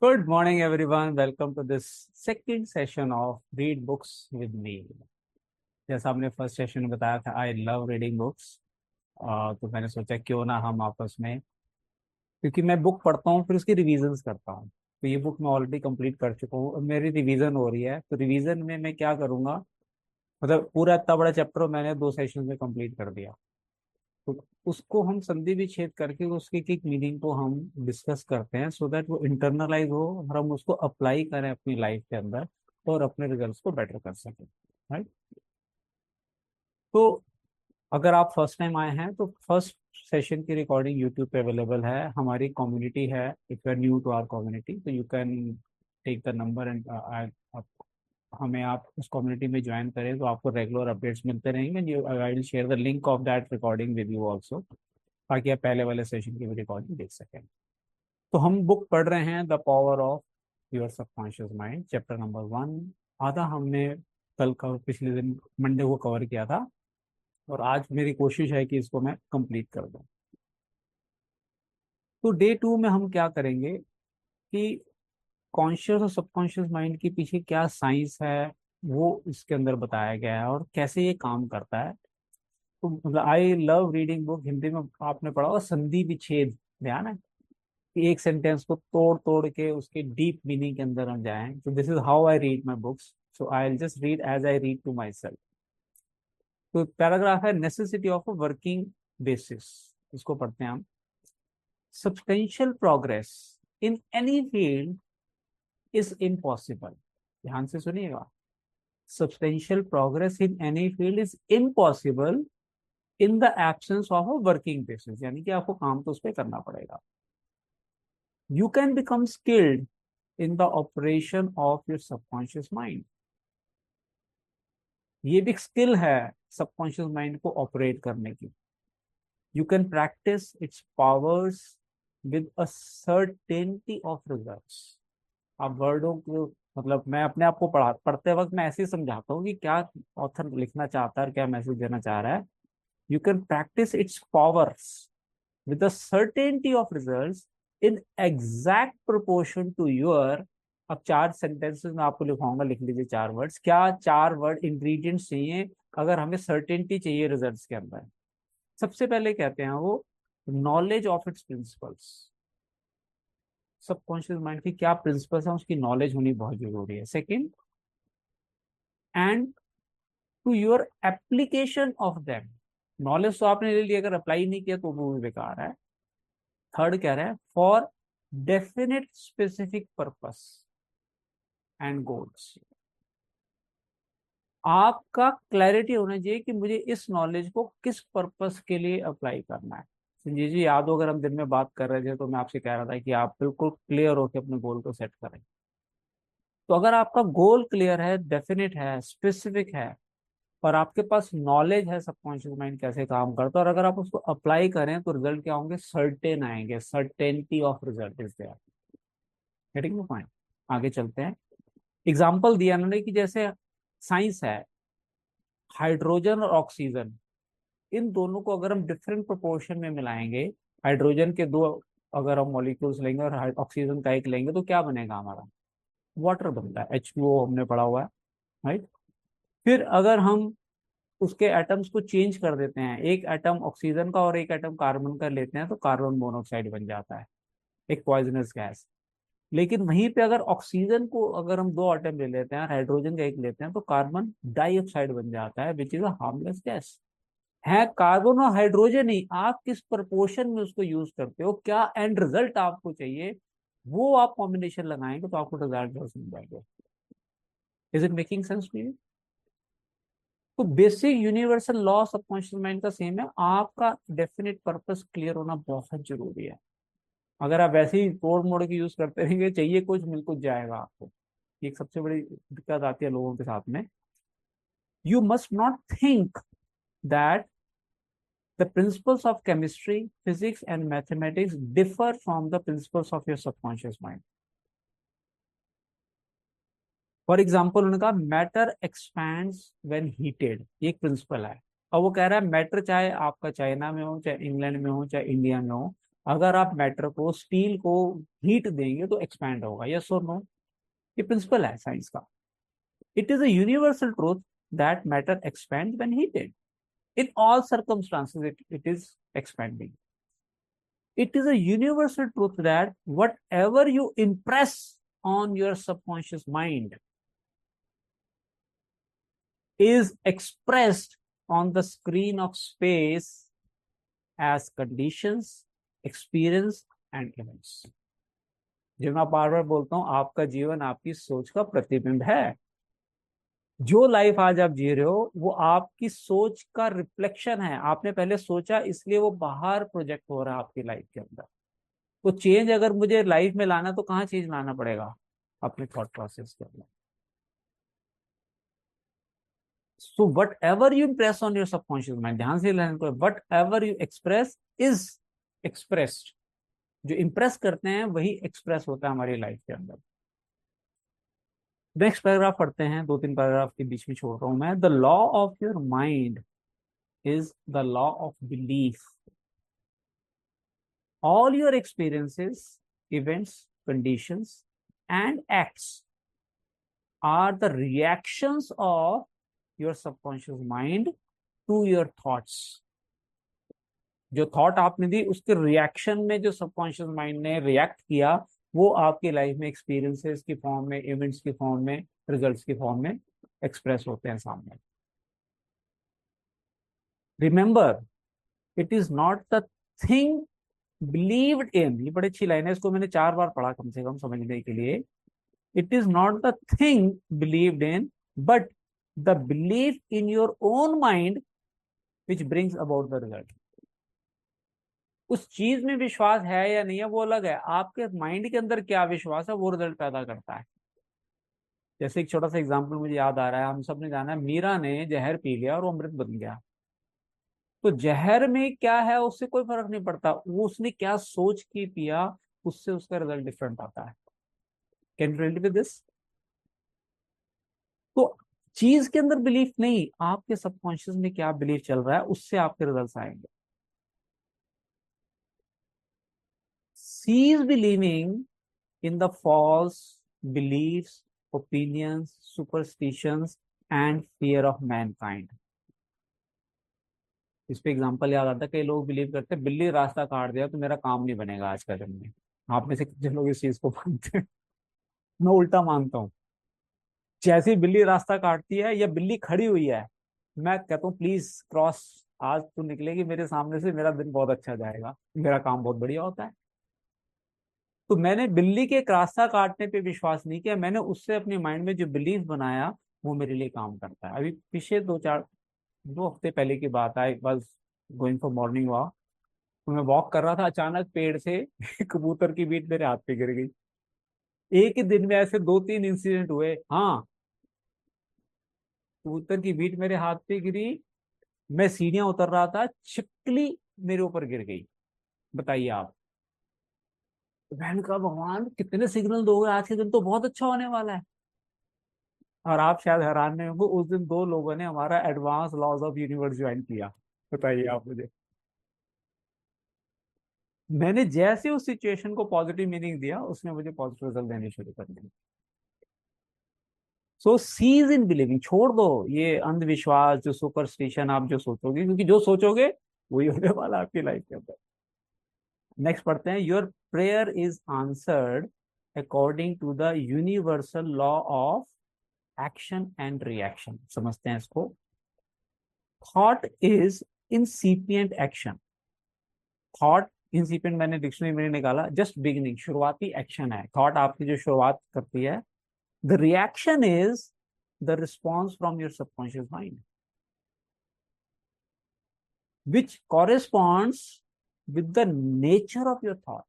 Good morning, everyone. Welcome to this second session of Read Books with Me. जैसा आपने first session में बताया था, आई लव रीडिंग बुक्स। तो मैंने सोचा क्यों ना हम आपस में, क्योंकि मैं बुक पढ़ता हूँ फिर उसकी रिवीजन्स करता हूँ। तो ये बुक मैं ऑलरेडी कंप्लीट कर चुका हूँ और मेरी रिवीजन हो रही है। तो रिवीजन में मैं क्या करूँगा, मतलब पूरा इतना बड़ा चैप्टर मैंने 2 सेशन में कंप्लीट कर दिया। तो उसको हम संधि विच्छेद करके उसके एक एक मीनिंग को हम डिस्कस करते हैं, सो दैट वो इंटरनलाइज हो और हम उसको अप्लाई करें अपनी लाइफ के अंदर और अपने रिजल्ट्स को बेटर कर सकें। राइट। तो अगर आप फर्स्ट टाइम आए हैं तो फर्स्ट सेशन की रिकॉर्डिंग यूट्यूब पे अवेलेबल है। हमारी कम्युनिटी है, if you are new to our community तो you can take the number and हमें आप उस कम्युनिटी में ज्वाइन करें तो आपको रेगुलर अपडेट्स मिलते रहेंगे। I will share the link of that recording with you also, ताकि आप पहले वाले सेशन की भी रिकॉर्डिंग देख सकें। तो हम बुक पढ़ रहे हैं the power of your subconscious mind, chapter number 1। आधा हमने कल का पिछले दिन मंडे को कवर किया था और आज मेरी कोशिश है कि इसको मैं कंप्लीट कर दूं। तो डे 2 में हम क्या करेंगे कि कॉन्शियस और सबकॉन्शियस माइंड के पीछे क्या साइंस है वो इसके अंदर बताया गया है और कैसे ये काम करता है। तो मतलब I love reading book, Hindi में आपने पढ़ा होगा संधि विच्छेद, ध्यान है कि एक सेंटेंस को तोड़ तोड़ के उसके डीप मीनिंग के अंदर हम जाएं। तो this is how I read my books, so I will just read as I read to myself. तो पैराग्राफ है necessity of a working basis, इसको पढ़ते हैं हम। Substantial progress in any field is impossible. ध्यान से सुनिएगा, substantial progress in any field is impossible in the absence of a working basis, यानी कि आपको काम तो उस पर करना पड़ेगा। You can become skilled in the operation of your subconscious mind. ये भी स्किल है सबकॉन्शियस माइंड को ऑपरेट करने की। You can practice its powers with a certainty of results. आप वर्डों को, मतलब मैं अपने आप को पढ़ते वक्त मैं ऐसे ही समझाता हूँ कि क्या ऑथर लिखना चाहता है और क्या मैसेज देना चाह रहा है। You can practice its powers with a certainty of results in exact proportion to your। अब 4 सेंटेंसेस में आपको लिखवाऊंगा, लिख लीजिए 4 वर्ड्स। क्या 4 वर्ड इंग्रेडिएंट्स चाहिए अगर हमें सर्टेनिटी चाहिए रिजल्ट्स के अंदर? सबसे पहले कहते हैं वो knowledge of its principles. Subconscious mind की क्या प्रिंसिपल्स है उसकी नॉलेज होनी बहुत जरूरी है। Second, and to your application of them. Knowledge तो आपने ले लिया, अगर अप्लाई नहीं किया तो वो भी बेकार है। थर्ड कह रहे हैं for definite specific purpose and goals. आपका क्लैरिटी होना चाहिए कि मुझे इस नॉलेज को किस पर्पस के लिए अप्लाई करना है। संजय जी, याद हो अगर हम दिन में बात कर रहे थे तो मैं आपसे कह रहा था कि आप बिल्कुल क्लियर होकर अपने गोल को सेट करें। तो अगर आपका गोल क्लियर है, डेफिनेट है, स्पेसिफिक है और आपके पास नॉलेज है सबकॉन्शियस माइंड कैसे काम करता है और अगर आप उसको अप्लाई करें तो रिजल्ट क्या होंगे? सर्टेन आएंगे। Certainty of result is there. Getting the point? आगे चलते हैं। एग्जाम्पल दिया उन्होंने कि जैसे साइंस है, हाइड्रोजन और ऑक्सीजन, इन दोनों को अगर हम डिफरेंट प्रोपोर्शन में मिलाएंगे, हाइड्रोजन के 2 अगर हम मॉलिक्यूल्स लेंगे और ऑक्सीजन का 1 लेंगे तो क्या बनेगा? हमारा वाटर बनता है, H2O हमने पढ़ा हुआ है। राइट। फिर अगर हम उसके एटम्स को चेंज कर देते हैं, एक एटम ऑक्सीजन का और एक एटम कार्बन का लेते हैं तो कार्बन मोनोऑक्साइड बन जाता है, एक पॉइजनस गैस। लेकिन वहीं पे अगर ऑक्सीजन को अगर हम 2 एटम ले लेते हैं और हाइड्रोजन का 1 लेते हैं तो कार्बन डाइऑक्साइड बन जाता है, which is a harmless gas. है कार्बन और हाइड्रोजन ही, आप किस प्रपोर्शन में उसको यूज करते हो, क्या एंड रिजल्ट आपको चाहिए, वो आप कॉम्बिनेशन लगाएंगे तो आपको रिजल्ट जरूर मिल जाएगा। Is it making sense to you? तो basic universal law subconscious mind का सेम है। आपका डेफिनेट पर्पस क्लियर होना बहुत जरूरी है। अगर आप वैसे ही तोड़ मोड़ के यूज करते रहेंगे, चाहिए कुछ मिल कुछ जाएगा आपको। ये एक सबसे बड़ी दिक्कत आती है लोगों के साथ में। You must not think that the principles of chemistry, physics and mathematics differ from the principles of your subconscious mind. For example उन्होंने कहा मैटर एक्सपैंड्स व्हेन हीटेड, ये एक प्रिंसिपल है। और वो कह रहा है मैटर चाहे आपका चाइना में हो, चाहे इंग्लैंड में हो, चाहे इंडिया में हो, अगर आप मैटर को, स्टील को हीट देंगे तो एक्सपैंड होगा, यस और नो? ये प्रिंसिपल है साइंस का। It is a universal truth that matter expand when heated, in all circumstances it is expanding. It is a universal truth that whatever you impress on your subconscious mind is expressed on the screen of space as conditions, experience and events. जो मैं बार बार बोलता हूं, आपका जीवन आपकी सोच का प्रतिबिंब है। जो लाइफ आज आप जी रहे हो वो आपकी सोच का रिफ्लेक्शन है। आपने पहले सोचा, इसलिए वो बाहर प्रोजेक्ट हो रहा है आपकी लाइफ के अंदर। तो चेंज अगर मुझे लाइफ में लाना तो कहाँ चेंज लाना पड़ेगा? अपने थॉट प्रोसेस के अंदर। So what ever you impress on your subconscious mind, ध्यान से लेने को, what ever you express is expressed. जो इम्प्रेस करते हैं वही एक्सप्रेस होता है हमारी लाइफ के अंदर। नेक्स्ट पैराग्राफ पढ़ते हैं, दो तीन पैराग्राफ के बीच में छोड़ रहा हूं मैं। The law of your mind is the law of belief. All your experiences, events, conditions, and acts are the reactions of your subconscious mind to your thoughts. जो थॉट आपने दी उसके रिएक्शन में जो सबकॉन्शियस माइंड ने react किया, वो आपकी life में एक्सपीरियंसेस की फॉर्म में, इवेंट्स की फॉर्म में, रिजल्ट्स की फॉर्म में एक्सप्रेस होते हैं सामने। Remember, it is not the thing believed in, ये बड़ी अच्छी लाइन है, इसको मैंने 4 बार पढ़ा कम से कम समझने के लिए। It is not the thing believed in but the belief in your own mind which brings about the result. उस चीज में विश्वास है या नहीं है वो अलग है, आपके माइंड के अंदर क्या विश्वास है वो रिजल्ट पैदा करता है। जैसे एक छोटा सा एग्जाम्पल मुझे याद आ रहा है, हम सब ने जाना है, मीरा ने जहर पी लिया और वो अमृत बन गया। तो जहर में क्या है उससे कोई फर्क नहीं पड़ता, वो उसने क्या सोच के पिया उससे उसका रिजल्ट डिफरेंट आता है। Can you relate with this? तो चीज के अंदर बिलीफ नहीं, आपके सबकॉन्शियस में क्या बिलीफ चल रहा है उससे आपके रिजल्ट्स आएंगे। Cease believing in the false beliefs, opinions, superstitions and fear of mankind. इस पे एग्जांपल याद आता है, कई लोग बिलीव करते हैं बिल्ली रास्ता काट दिया तो मेरा काम नहीं बनेगा आज का दिन में। आप में से कितने लोग इस चीज को मानते हैं? मैं उल्टा मानता हूँ। जैसे ही बिल्ली रास्ता काटती है या बिल्ली खड़ी हुई है, मैं कहता हूँ प्लीज क्रॉस, आज तो निकलेगी मेरे सामने से, मेरा दिन बहुत अच्छा जाएगा, मेरा काम बहुत बढ़िया होता है। तो मैंने बिल्ली के एक रास्ता काटने पे विश्वास नहीं किया, मैंने उससे अपने माइंड में जो बिलीफ बनाया वो मेरे लिए काम करता है। अभी पिछले 2 हफ्ते पहले की बात है, बस गोइंग फॉर मॉर्निंग वॉक, तो मैं वॉक कर रहा था, अचानक पेड़ से कबूतर की बीट मेरे हाथ पे गिर गई। एक ही दिन में ऐसे 2-3 इंसिडेंट हुए। हाँ, कबूतर की बीट मेरे हाथ पे गिरी, मैं सीढ़ियां उतर रहा था, छिपकली मेरे ऊपर गिर गई। बताइए आप। बहन का भगवान कितने सिग्नल दोगे, आज के दिन तो बहुत अच्छा होने वाला है। और आप शायद हैरान नहीं होंगे, उस दिन 2 लोगों ने हमारा advance laws of universe join किया। बताइए आप मुझे। मैंने जैसे उस सिचुएशन को पॉजिटिव मीनिंग दिया, उसने मुझे पॉजिटिव रिजल्ट देने शुरू कर दिए। सो सीज इन बिलीविंग, छोड़ दो ये अंधविश्वास, जो सुपरस्टिशन आप जो सोचोगे, क्योंकि जो सोचोगे वही होने वाला आपकी लाइफ के अंदर। नेक्स्ट पढ़ते हैं, your prayer is answered according to the universal law of action and reaction. समझते हैं इसको। Thought is incipient action. Thought incipient मैंने डिक्शनरी में निकाला, जस्ट बिगिनिंग, शुरुआती एक्शन है। थॉट आपकी जो शुरुआत करती है। The reaction is the response from your subconscious mind which corresponds with the nature of your thought.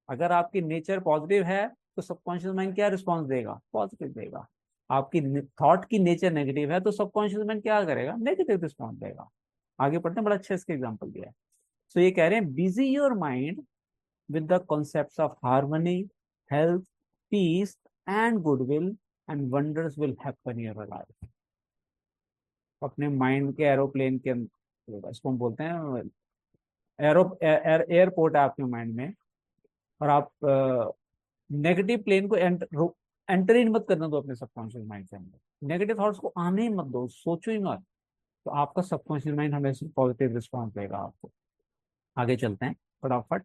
अगर आपकी नेचर पॉजिटिव है तो सबकॉन्शियस माइंड क्या रिस्पॉन्स देगा? पॉजिटिव देगा। आपकी थॉट की नेचर नेगेटिव है तो सबकॉन्शियस माइंड क्या करेगा? नेगेटिव रिस्पॉन्स देगा। आगे पढ़ते हैं, बड़ा अच्छा इसका एग्जांपल दिया है। सो ये कह रहे हैं, busy your mind with the concepts of harmony, health, peace, and goodwill, and wonders will happen in your life. अपने माइंड के एरोप्लेन के अंदर, इसको हम बोलते हैं एयरपोर्ट है आपके माइंड में, और आप नेगेटिव प्लेन को एंटर ही मत करने दो अपने सबकॉन्शियस माइंड के अंदर, नेगेटिव थॉट्स को आने ही मत दो, सोचो ही मत, तो आपका सबकॉन्शियस माइंड हमेशा पॉजिटिव रिस्पॉन्स देगा आपको। आगे चलते हैं फटाफट।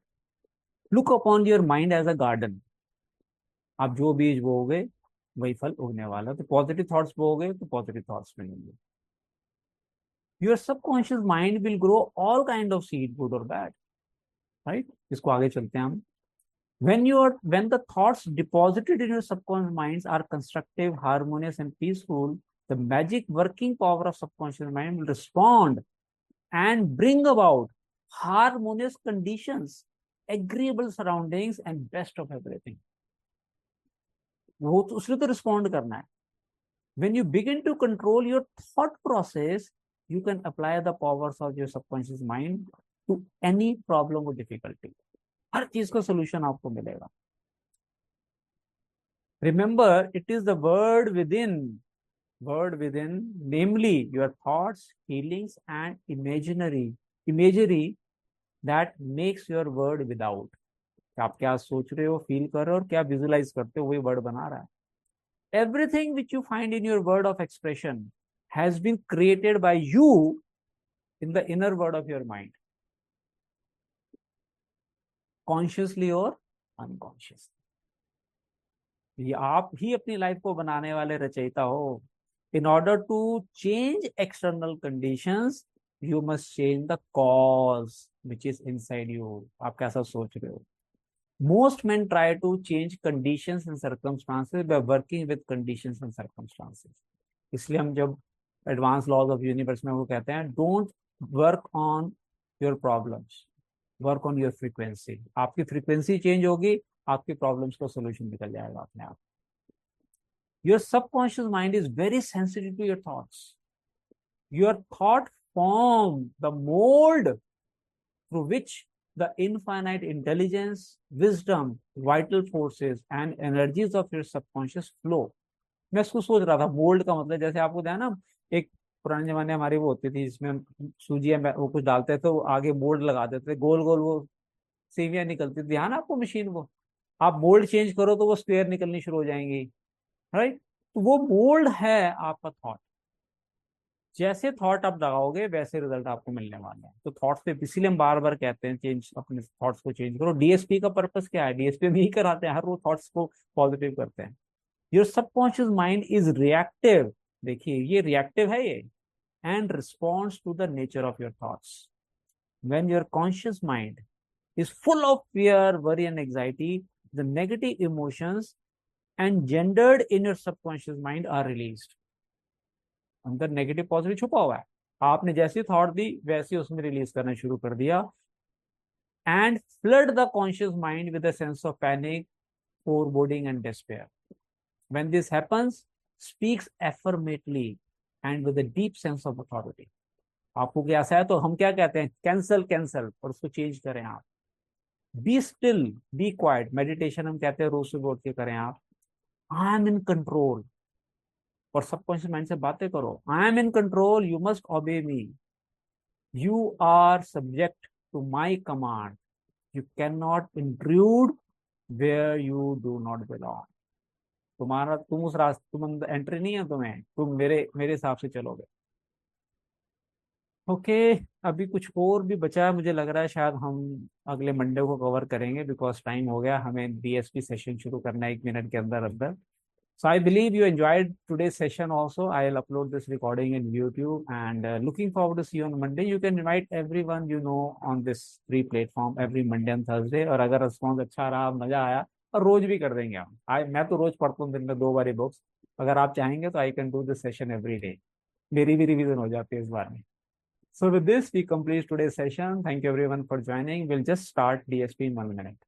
Look upon your mind as a garden. आप जो बीज बोओगे वही फल उगने वाला है, तो पॉजिटिव थॉट्स बोओगे तो पॉजिटिव थॉट्स मिलेंगे। Your subconscious mind will grow all kind of seed, good और बैड, राइट। इसको आगे चलते हैं हम। When the thoughts deposited in your subconscious minds are constructive, harmonious, and peaceful, the magic working power of subconscious mind will respond and bring about harmonious conditions, agreeable surroundings, and best of everything. वो तो उसने तो respond करना है। When you begin to control your thought process, you can apply the powers of your subconscious mind to any problem or difficulty. हर चीज का solution आपको मिलेगा। Remember, it is the word within, namely your thoughts, feelings, and imagery that makes your word without. आप क्या सोच रहे हो, feel कर रहे हो और क्या विजुलाइज करते हो, वही वर्ड बना रहा है। Everything which you find in your word of expression has been created by you in the inner word of your mind, consciously or unconsciously। ये आप ही अपनी लाइफ को बनाने वाले रचयिता हो। In order to change external conditions, you must change the cause which is inside you. आप कैसा सोच रहे हो। Most men try to change conditions and circumstances by working with conditions and circumstances. इसलिए हम जब एडवांस लॉज ऑफ यूनिवर्स में वो कहते हैं, don't work on your problems, work on your frequency. आपकी फ्रीक्वेंसी चेंज होगी, आपकी प्रॉब्लम्स का सोल्यूशन निकल जाएगा अपने आप। Your subconscious mind is very sensitive to your thoughts. Your thought form the mold through which the infinite intelligence, wisdom, vital forces and energies of your subconscious flow. मैं इसको सोच रहा था, मोल्ड का मतलब जैसे आपको ध्यान ना, एक पुराने जमाने हमारी वो होती थी जिसमें हम सूजी वो कुछ डालते थे तो आगे मोल्ड लगा देते थे, गोल गोल वो सेवियां निकलती थी, ध्यान आपको मशीन को। आप मोल्ड चेंज करो तो वो स्क्वायर निकलनी शुरू हो जाएंगी, राइट। तो वो मोल्ड है आपका थॉट। जैसे थॉट आप लगाओगे वैसे रिजल्ट आपको मिलने वाले हैं। तो थॉट्स पे इसीलिए हम बार बार कहते हैं चेंज, अपने थॉट्स को चेंज करो। डीएसपी का पर्पस क्या है, डीएसपी में ही कराते हैं, हर वो थॉट्स को पॉजिटिव करते हैं। Your subconscious mind is reactive, देखिए ये रिएक्टिव है ये, and responds to the nature of your thoughts. When your conscious mind is full of fear, worry, and anxiety, the negative emotions engendered in your subconscious mind are released. अंदर negative positive छुपा हुआ है, आपने जैसी thought दी वैसे उसमें release करना शुरू कर दिया। And flood the conscious mind with a sense of panic, foreboding, and despair. When this happens, speaks affirmatively and with a deep sense of authority. आपको क्या ऐसा है तो हम क्या कहते हैं, कैंसल कैंसल, और उसको चेंज करें आप। Be still, be quiet, meditation हम कहते हैं रोज सुबह उठ के करें आप। आई एम इन कंट्रोल, और सबकॉन्शियस माइंड से बातें करो, I am in control, you must obey me, you are subject to my command, you can not intrude where you do not belong. तुम्हारा, तुम उस रास्ते, तुम एंट्री नहीं है तुम्हें, तुम मेरे मेरे हिसाब से चलोगे। ओके अभी कुछ और भी बचा है, मुझे लग रहा है शायद हम अगले मंडे को कवर करेंगे, बिकॉज टाइम हो गया, हमें डीएसपी सेशन शुरू करना है 1 मिनट के अंदर अंदर। So I believe you enjoyed today's session also. I'll upload this recording in YouTube and looking forward to see you on Monday. You can invite everyone you know on this free platform every Monday and Thursday. और अगर response अच्छा रहा, मजा आया, और रोज भी कर देंगे हम। मैं तो रोज पढ़ता हूँ दिन में 2 बार बुक्स। अगर आप चाहेंगे तो I can do this session every day, मेरी भी रिवीजन हो जाती है इस बार में। So with this, we complete today's session. Thank you everyone for joining. We'll just start DSP in 1 minute.